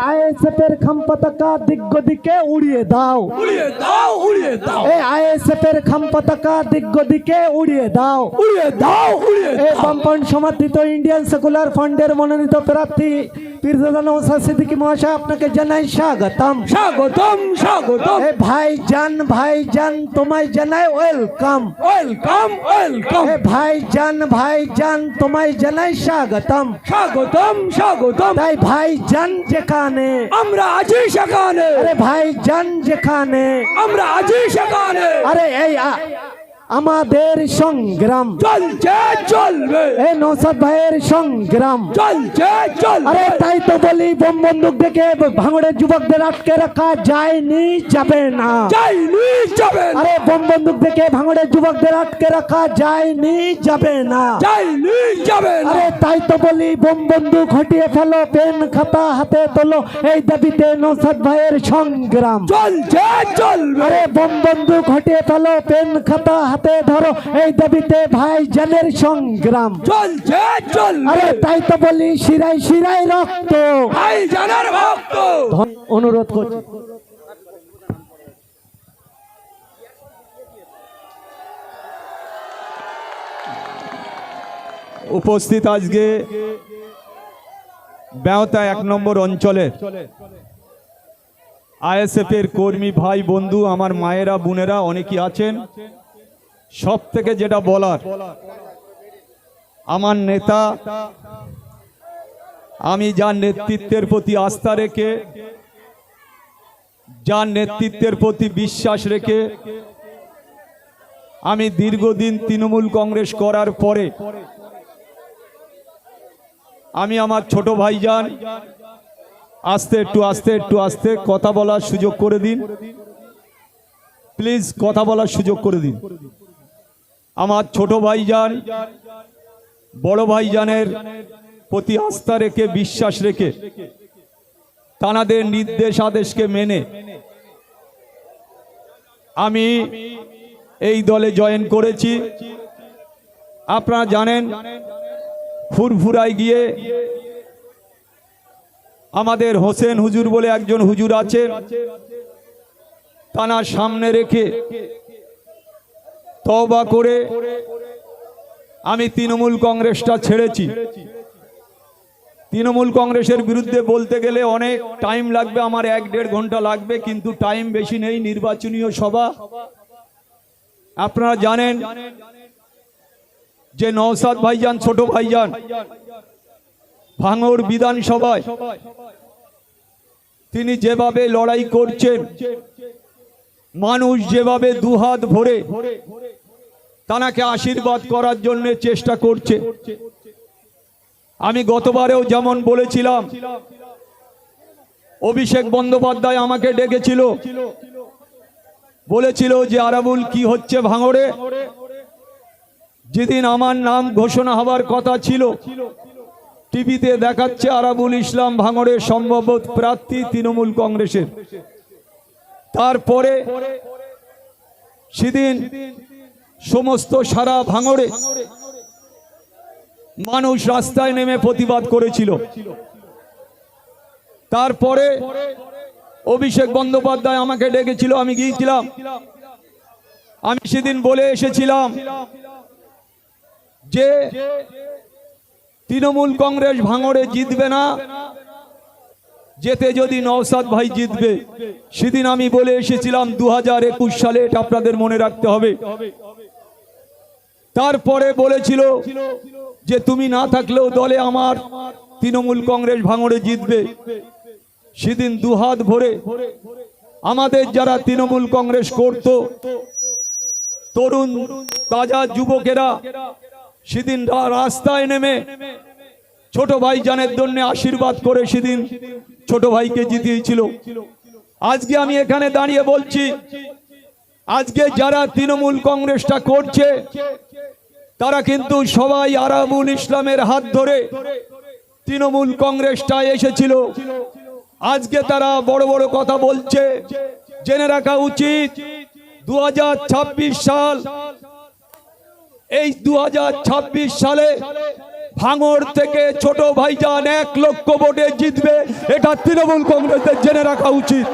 আইএসএফের খাম পতাকা দিকে উড়িয়ে দাও, উড়িয়ে দাও, উড়িয়ে দাও, আইএসএফের খাম পতাকা দিকে উড়িয়ে দাও, উড়িয়ে দাও, উড়িয়ে দাও। বামপন্থ সমর্থিত ইন্ডিয়ান সেকুলার ফ্রন্টের মনোনীত প্রার্থী পীরজাদা নওশাদ সিদ্দিকী মহাশয়, আপনাকে জানাই স্বাগতম, স্বাগতম, স্বাগতম। ভাইজান তোমায় জানাই ওয়েলকাম, ওয়েলকাম, ওয়েলকাম। ভাইজান তোমায় জানাই স্বাগতম, স্বাগতম, স্বাগতম। তাই ভাইজান যেখানে আমরা আছি সেখানে, আরে ভাইজান যেখানে আমরা আছি সেখানে। আরে এই আমাদের সংগ্রাম চলছে, চলবে। এই নওশাদ ভাইয়ের সংগ্রাম চলছে, চলবে। আরে তাই তো বলি, বোম বন্দুক দেখে ভাঙড়ের যুবকদের আটকে রাখা যায়নি, যাবে না। যায়নি, যাবে না। আরে বোম বন্দুক দেখে ভাঙড়ের যুবকদের আটকে রাখা যায়নি, যাবে না। যায়নি, যাবে না। আরে তাই তো বলি, বোম বন্দুক হটিয়ে ফেলো, পেন খাতা হাতে তোলো, এই দাবিতে নওশাদ ভাইয়ের সংগ্রাম চলছে, চলবে। আরে বোম বন্দুক হটিয়ে ফেলো, পেন খাতা হাতে ধরো, এই দাবিতে ভাইজানের সংগ্রাম চলছে, চলবে। আরে তাই তো বলি, শিরায় শিরায় রক্ত। ভাইজানের ভক্ত। অনুরোধ করছি, উপস্থিত আজকে বেওতা 1 নম্বর অঞ্চলের আইএসএফ এর কর্মী ভাই বন্ধু, আমার মায়েরা বোনেরা অনেকেই আছেন। সব থেকে যেটা বলার, আমার নেতা, আমি যার নেতৃত্বের প্রতি আস্থা রেখে, যার নেতৃত্বের প্রতি বিশ্বাস রেখে আমি দীর্ঘদিন তৃণমূল কংগ্রেস করার পরে আমি আমার ছোট ভাইজান, একটু আস্তে কথা বলার সুযোগ করে দিন প্লিজ, কথা বলার সুযোগ করে দিন। আমার ছোট ভাইজান বড় ভাইজানের প্রতি আস্থা রেখে, বিশ্বাস রেখে, তানাদের নির্দেশ আদেশকে মেনে আমি এই দলে জয়েন করেছি। আপনারা জানেন, ফুরফুরায় গিয়ে আমাদের হোসেন হুজুর বলে একজন হুজুর আছেন, তানার সামনে রেখে তওবা করে আমি তৃণমূল কংগ্রেসটা ছেড়েছি। তৃণমূল কংগ্রেসের বিরুদ্ধে বলতে গেলে অনেক টাইম লাগবে, আমার 1-1.5 ঘন্টা লাগবে, কিন্তু টাইম বেশি নেই, নির্বাচনীয় সভা। আপনারা জানেন যে নওশাদ ভাইজান, ছোট ভাইজান, ভাঙড় বিধানসভায় তিনি যেভাবে লড়াই করছেন, মানুষ যেভাবে দুহাত ভরে তানাকে আশীর্বাদ করার জন্য চেষ্টা করছে। আমি গতবারেও যেমন বলেছিলাম, অভিষেক বন্দ্যোপাধ্যায় আমাকে ডেকেছিল, বলেছিল যে আরাবুল কি হচ্ছে ভাঙড়ে। যেদিন আমার নাম ঘোষণা হবার কথা ছিল, টিভিতে দেখাচ্ছে আরাবুল ইসলাম ভাঙড়ের সম্ভাব্য প্রার্থী তৃণমূল কংগ্রেসের। তারপরে সেদিন সমস্ত সারা ভাঙড়ে মানুষ রাস্তায় নেমে প্রতিবাদ করেছিল। তারপরে অভিষেক বন্দ্যোপাধ্যায় আমাকে ডেকেছিল, আমি গিয়েছিলাম। আমি সেদিন বলে এসেছিলাম যে তৃণমূল কংগ্রেস ভাঙড়ে জিতবে না, যেতে যদি নওশাদ ভাই জিতবে। সেদিন আমি বলে এসেছিলাম 2021 সালে, এটা আপনাদের মনে রাখতে হবে। তারপরে বলেছিল যে তুমি না থাকলেও দলে আমার তৃণমূল কংগ্রেস ভাঙড়ে জিতবে। সেদিন দুহাত ভরে আমাদের যারা তৃণমূল কংগ্রেস করত, তরুণ তাজা যুবকেরা সেদিন রাস্তায় নেমে ছোট ভাইজানের জন্য আশীর্বাদ করে সেদিন ছোট ভাইকে জিতিয়েছিল। আজকে আমি এখানে দাঁড়িয়ে বলছি, আজকে যারা তৃণমূল কংগ্রেসটা করছে তারা কিন্তু সবাই আরাবুল ইসলামের হাত ধরে তৃণমূল কংগ্রেসটা এসেছিল। আজকে তারা বড় বড় কথা বলছে, জেনে রাখা উচিত 2026 সাল, এই 2026 সালে ভাঙড় থেকে ছোট ভাইজান 1 লক্ষ ভোটে জিতবে, এটা তৃণমূল কংগ্রেসের জেনে রাখা উচিত।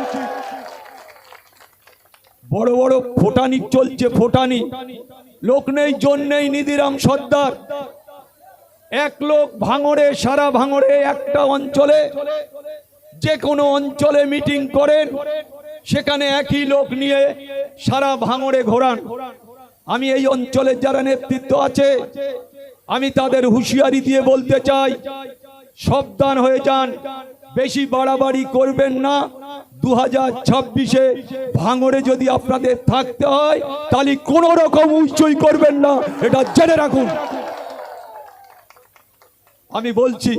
বড় বড় ফোটানি চলছে, ফোটানি, লোক নেই জন নেই, নিধিরাম সর্দার 1 লোক ভাঙড়ে, সারা ভাঙড়ে একটা অঞ্চলে, যে কোনো অঞ্চলে মিটিং করেন, সেখানে একই লোক নিয়ে সারা ভাঙড়ে ঘোরান। আমি এই অঞ্চলের যারা নেতৃত্ব আছে, আমি তাদের হুঁশিয়ারি দিয়ে বলতে চাই, সাবধান হয়ে যান, বেশি বাড়াবাড়ি করবেন না। 2026-এ ভাঙড়ে যদি আপনাদের থাকতে হয়, তাহলে কোন রকম উচ্চই করবেন না, এটা জেনে রাখুন। আমি বলছি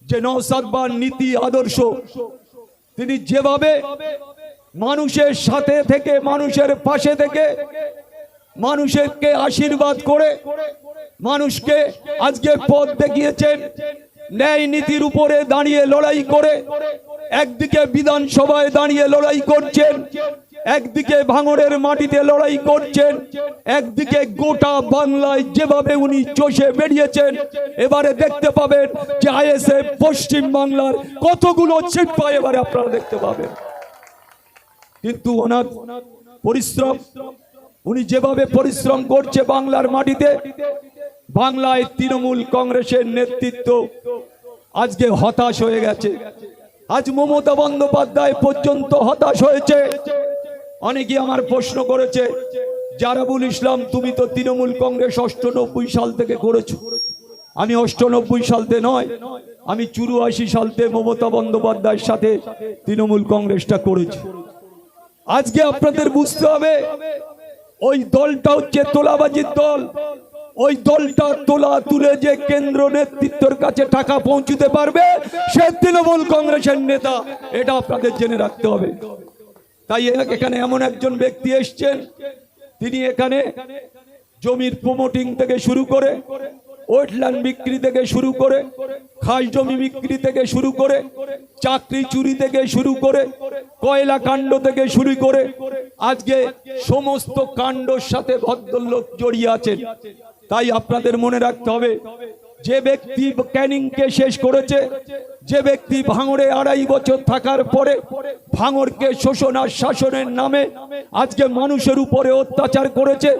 যে নওশাদ বার নীতি আদর্শ, তিনি যেভাবে মানুষের সাথে থেকে, মানুষের পাশে থেকে, মানুষকে আশীর্বাদ করে মানুষকে আজকে পথ দেখিয়েছেন, ন্যায় নীতির উপরে দাঁড়িয়ে লড়াই করে, একদিকে বিধানসভায় দাঁড়িয়ে লড়াই করছেন, একদিকে ভাঙড়ের মাটিতে লড়াই করছেন, একদিকে গোটা বাংলায় যেভাবে উনি চষে বেরিয়েছেন, এবারে দেখতে পাবেন যে আইএসএফ পশ্চিম বাংলার কতগুলো সিট পায়, এবারে আপনারা দেখতে পাবেন। কিন্তু ওনার পরিশ্রম, উনি যেভাবে পরিশ্রম করছে বাংলার মাটিতে, বাংলায় তৃণমূল কংগ্রেসের নেতৃত্ব আজকে হতাশ হয়ে গেছে। আজ মমতা বন্দ্যোপাধ্যায় পর্যন্ত হতাশ হয়েছে। অনেকে আমার প্রশ্ন করেছে, জারাবুল ইসলাম তুমি তো তৃণমূল কংগ্রেস 98 সাল থেকে করেছো। আমি 98 সালতে নয়, আমি 84 সালতে মমতা বন্দ্যোপাধ্যায়ের সাথে তৃণমূল কংগ্রেসটা করেছি। আজকে আপনাদের বুঝতে হবে, ওই দলটা হচ্ছে তোলাবাজির দল। ওই দলটা তোলা তুলে যে কেন্দ্র নেতৃত্বের কাছে টাকা পৌঁছতে পারবে, সে তৃণমূল কংগ্রেসের নেতা, এটা আপনাদের জেনে রাখতে হবে। তাই এখানে এমন একজন ব্যক্তি এসছেন, তিনি এখানে জমির প্রমোটিং থেকে শুরু করে, ওয়েটল্যান্ড বিক্রি থেকে শুরু করে, খাস জমি বিক্রি থেকে শুরু করে, চাকরি চুরি থেকে শুরু করে, কয়লা কাণ্ড থেকে শুরু করে, আজকে সমস্ত কাণ্ডর সাথে ভদ্রলোক জড়িয়ে আছেন। তাই আপনাদের মনে রাখতে হবে, যে ব্যক্তি ক্যানিংকে শেষ করেছে, যে ব্যক্তি ভাঙড়ে 2.5 বছর থাকার পরে ভাঙড়কে শোষণ আর শাসনের নামে আজকে মানুষের উপরে অত্যাচার করেছে,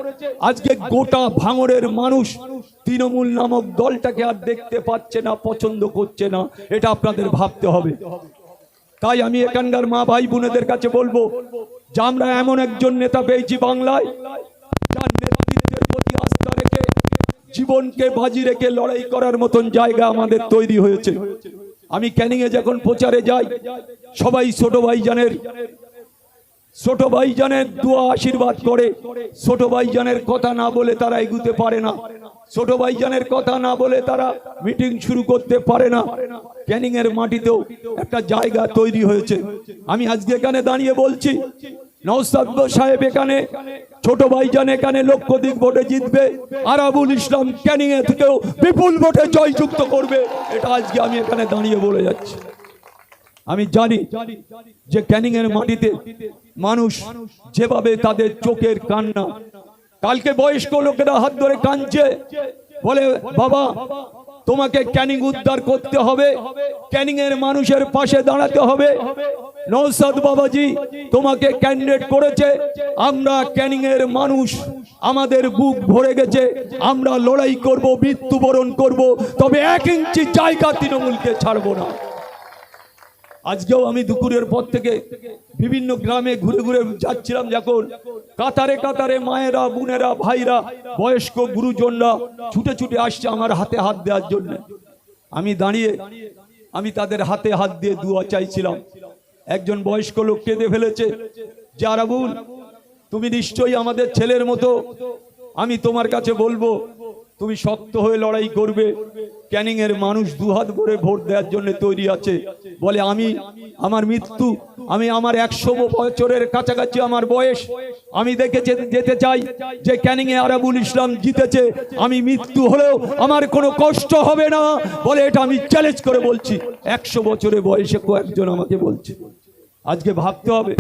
আজকে গোটা ভাঙড়ের মানুষ তৃণমূল নামক দলটাকে আর দেখতে পাচ্ছে না, পছন্দ করছে না, এটা আপনাদের ভাবতে হবে। তাই আমি এখানকার মা ভাই বোনেদের কাছে বলবো যে আমরা এমন একজন নেতা পেয়েছি বাংলায়, যার নেতৃত্বের প্রতি আস্থা রেখে, জীবনকে বাজি রেখে লড়াই করার মতন জায়গা আমাদের তৈরি হয়েছে। আমি ক্যানিংয়ে যখন প্রচারে যাই, সবাই ছোট ভাইজানের দোয়া আশীর্বাদ করে। ছোট ভাইজানের কথা না বলে তারা এগুতে পারে না, ছোট ভাইজানের কথা না বলে তারা মিটিং শুরু করতে পারে না। ক্যানিং এর মাটিতেও একটা জায়গা তৈরি হয়েছে। আমি আজকে এখানে দাঁড়িয়ে বলছি, নওশাদ সাহেব এখানে, ছোট ভাইজান এখানে লক্ষাধিক ভোটে জিতবে, আরাবুল ইসলাম ক্যানিং এ থেকেও বিপুল ভোটে জয়যুক্ত করবে, এটা আজকে আমি এখানে দাঁড়িয়ে বলে যাচ্ছি। আমি জানি যে ক্যানিং এর মাটিতে মানুষ যেভাবে তাদের চোখের কান্না, কালকে বয়স্ক লোকেরা হাত ধরে কাঁদছে, বলে বাবা তোমাকে ক্যানিং উদ্ধার করতে হবে, ক্যানিং এর মানুষের পাশে দাঁড়াতে হবে। নওশাদ বাবাজি তোমাকে ক্যান্ডিডেট করেছে, আমরা ক্যানিং এর মানুষ, আমাদের বুক ভরে গেছে, আমরা লড়াই করব, মৃত্যুবরণ করব, তবে 1 ইঞ্চি জায়গা তৃণমূলকে ছাড়বো না। আজকেও আমি দুপুরের পর থেকে বিভিন্ন গ্রামে ঘুরে ঘুরে যাচ্ছিলাম, যখন কাতারে কাতারে মায়েরা, বোনেরা, ভাইরা, বয়স্ক গুরুজনরা ছুটে ছুটে আসছে আমার হাতে হাত দেওয়ার জন্য। আমি দাঁড়িয়ে আমি তাদের হাতে হাত দিয়ে দোয়া চাইছিলাম। একজন বয়স্ক লোক কেঁদে ফেলেছে, যে আরাবুল তুমি নিশ্চয়ই আমাদের ছেলের মতো, আমি তোমার কাছে বলবো তুমি শক্ত হয়ে লড়াই করবে, ক্যানিং এর মানুষ 2 হাত ভরে ভোট দেওয়ার জন্য তৈরি আছে। বলে আমি আমার মৃত্যু, আমি আমার 100 বছরের কাছাকাছি আমার বয়স, আমি দেখে যেতে চাই যে ক্যানিং এ আরাবুল ইসলাম জিতেছে, আমি মৃত্যু হলেও আমার কোনো কষ্ট হবে না। বলে এটা আমি চ্যালেঞ্জ করে বলছি, 100 বছরের বয়সে কয়েকজন আমাকে বলছে। আজকে ভাবতে হবে,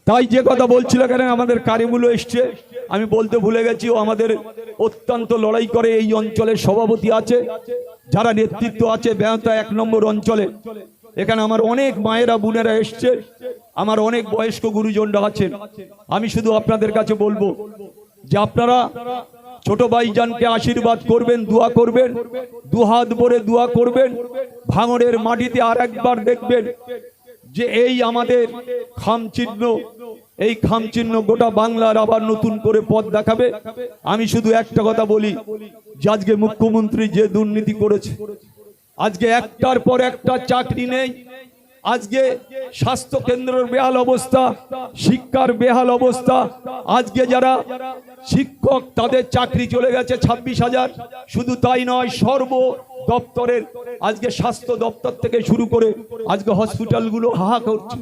তাই যে কথা বলছিল কেন আমাদের কারিমুল এসছে, আমি বলতে ভুলে গেছি, ও আমাদের অত্যন্ত লড়াই করে এই অঞ্চলের সভাপতি আছে, যারা নেতৃত্ব আছে বেহাতা 1 নম্বর অঞ্চলে। এখানে আমার অনেক মায়েরা বোনেরা এসছে, আমার অনেক বয়স্ক গুরুজনরা আছেন। আমি শুধু আপনাদের কাছে বলবো যে আপনারা ছোট ভাইজানকে আশীর্বাদ করবেন, দোয়া করবেন, দুহাত ভরে দোয়া করবেন। ভাঙড়ের মাটিতে আর একবার দেখবেন যে এই আমাদের খামচিহ্ন, এই খামচিহ্ন গোটা বাংলার আবার নতুন করে পথ দেখাবে। আমি শুধু একটা কথা বলি যে আজকে মুখ্যমন্ত্রী যে দুর্নীতি করেছে, আজকে একটার পর একটা চাকরি নেই, আজকে স্বাস্থ্য কেন্দ্রের বেহাল অবস্থা, শিক্ষার বেহাল অবস্থা, আজকে যারা শিক্ষক তাদের চাকরি চলে গেছে 26,000। শুধু তাই নয়, সর্ব দপ্তরের আজকে স্বাস্থ্য দপ্তর থেকে শুরু করে আজকে হসপিটালগুলো হাহা করছে।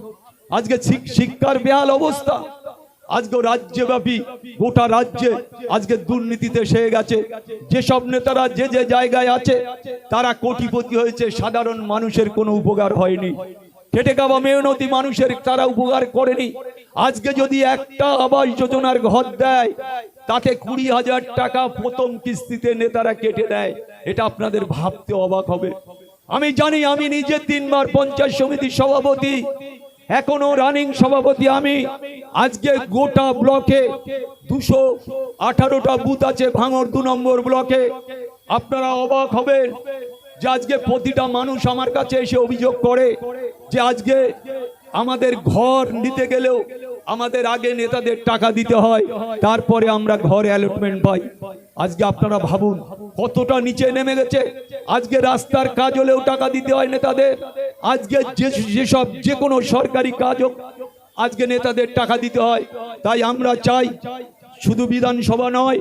আজকে শিক্ষার বেহাল অবস্থা, আজকে রাজ্যব্যাপী গোটা রাজ্যে আজকে দুর্নীতিতে সেরে গেছে। যেসব নেতারা যে যে জায়গায় আছে তারা কোটিপতি হয়েছে, সাধারণ মানুষের কোনো উপকার হয়নি। খেটে খাওয়া মেহনতি মানুষের তারা উপকার করেনি। আজকে যদি একটা আবাস যোজনার ঘর দেয় তাতে 20,000 টাকা প্রথম কিস্তিতে নেতারা কেটে দেয়, এটা আপনাদের ভাবতে অবাক হবে। আমি জানি, আমি নিজে 3 বার পঞ্চায়েত সমিতির সভাপতি, এখনো রানিং সভাপতি আমি। আজকে গোটা ব্লকে 218টা বুথ আছে ভাঙড় 2 নম্বর ব্লকে। আপনারা অবাক হবেন যে আজকে প্রতিটা মানুষ আমার কাছে এসে অভিযোগ করে যে আজকে আমাদের ঘর নিতে গেলেও আমাদের আগে নেতাদের টাকা দিতে হয়, তারপরে আমরা ঘর অ্যালটমেন্ট পাই। আজকে আপনারা ভাবুন কতটা নিচে নেমে গেছে। আজকে রাস্তার কাজ হলেও টাকা দিতে হয় নেতাদের। আজকে যেসব যে কোনো সরকারি কাজ হোক আজকে নেতাদের টাকা দিতে হয়। তাই আমরা চাই শুধু বিধানসভা নয়,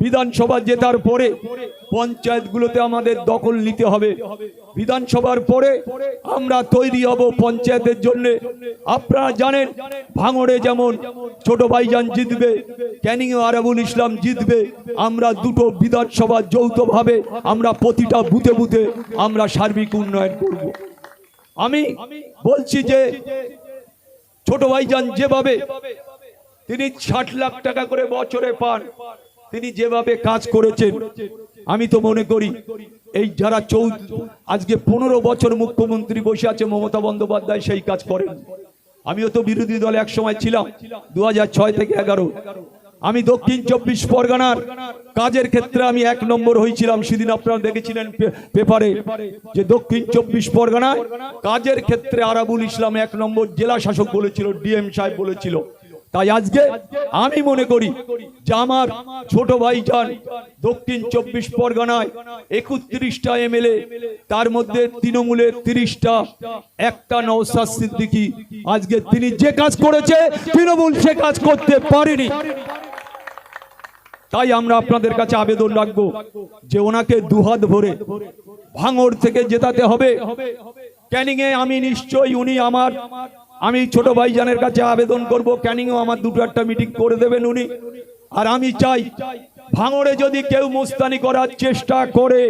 বিধানসভা জেতার পরে পঞ্চায়েতগুলোতে আমাদের দখল নিতে হবে। বিধানসভার পরে আমরা তৈরি হব পঞ্চায়েতের জন্য। আপনারা জানেন ভাঙড়ে যেমন ছোট ভাইজান জিতবে, ক্যানিং আরাবুল ইসলাম জিতবে। আমরা দুটো বিধানসভা যৌথভাবে আমরা প্রতিটা বুথে বুথে আমরা সার্বিক উন্নয়ন করব। আমি বলছি যে ছোট ভাইজান যেভাবে তিনি 60 লাখ টাকা করে বছরে পান, তিনি যেভাবে কাজ করেছেন, আমি তো মনে করি এই যারা আজকে 15 বছর মুখ্যমন্ত্রী বসে আছে মমতা বন্দ্যোপাধ্যায় সেই কাজ করেন। আমিও তো বিরোধী দলে এক সময় ছিলাম 2006 থেকে 11। আমি দক্ষিণ 24 পরগনার কাজের ক্ষেত্রে আমি 1 নম্বর হয়েছিলাম। সেদিন আপনারা দেখেছিলেন পেপারে যে দক্ষিণ 24 পরগনায় কাজের ক্ষেত্রে আরাবুল ইসলাম 1 নম্বর জেলা শাসক বলেছিল, ডিএম সাহেব বলেছিল। তাই আজকে আমি মনে করি যে আমার ছোট ভাইজান দক্ষিণ 24 পরগনায় 31টা এমএলএ, তার মধ্যে তৃণমূলের 30টা, একটা নওশাদ সিদ্দিকী, আজকে তিনি যে কাজ করেছে তৃণমূল সে কাজ করতে পারেনি। তাই আমরা আপনাদের কাছে আবেদন রাখবো যে ওনাকে দুহাত ভরে ভাঙড় থেকে জেতাতে হবে। ক্যানিং এ আমি নিশ্চয়ই উনি আমি ছোট ভাইজানের কাছে আবেদন করব, ক্যানিংও আমার 2-1টা মিটিং করে দেবেন উনি। আর আমি চাই ভাঙড়ে যদি কেউ মুস্তানি করার চেষ্টা করে,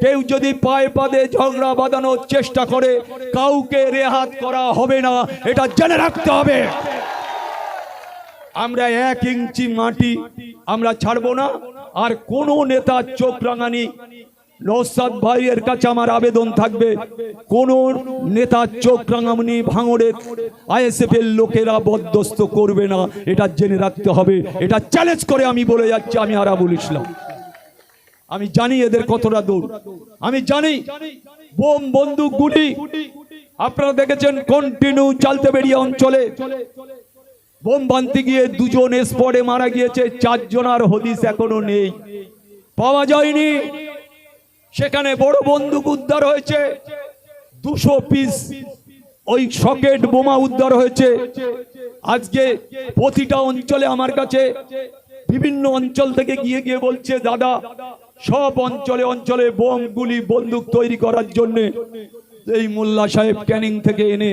কেউ যদি পায়ে পাদে ঝগড়া বাঁধানোর চেষ্টা করে, কাউকে রেহাত করা হবে না, এটা জেনে রাখতে হবে। আমরা 1 ইঞ্চি মাটি আমরা ছাড়বো না। আর কোন নেতা চোখ রাঙানি, নওশাদ ভাইয়ের কাছে আমার আবেদন থাকবে, কোন নেতা চোখ রাঙানি ভাঙড়ের আইএসএফ এর লোকেরা বরদাস্ত করবে না, এটা জেনে রাখতে হবে। এটা চ্যালেঞ্জ করে আমি বলে যাচ্ছি, আমি আরাবুল ইসলাম। আমি জানি এদের কতটা দূর, আমি জানি বোম বন্দুক গুলি আপনারা দেখেছেন কন্টিনিউ চালতে বেরিয়ে অঞ্চলে বোম বানতে গিয়ে 2 জন স্পটে মারা গিয়েছে, 4 জনের হদিস এখনো নেই, পাওয়া যায়নি। সেখানে বড় বন্দুক উদ্ধার হয়েছে, 200 পিস ওই সকেট বোমা উদ্ধার হয়েছে। আজকে প্রতিটা অঞ্চলে আমার কাছে বিভিন্ন অঞ্চল থেকে গিয়ে গিয়ে বলছে, দাদা সব অঞ্চলে অঞ্চলে বোম গুলি বন্দুক তৈরি করার জন্য এই মোল্লা সাহেব ক্যানিং থেকে এনে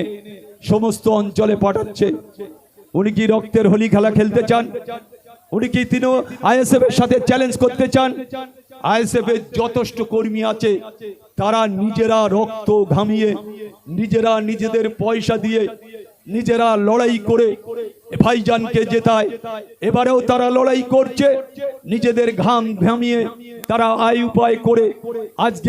সমস্ত অঞ্চলে পাঠাচ্ছে। উনি কি রক্তের হোলি খেলা খেলতে চান? উনি কি তিনি আইএসএফ এর সাথে চ্যালেঞ্জ করতে চান? আইএসএফ এর যথেষ্ট কর্মী আছে, তারা নিজেরা রক্ত ঘামিয়ে, নিজেরা নিজেদের পয়সা দিয়ে নিজেরা লড়াই করে ভাইজানকে জেতায়। এবারেও তারা লড়াই করছে, নিজেদের ঘাম ঘামিয়ে তারা আয় উপায় করে আজকে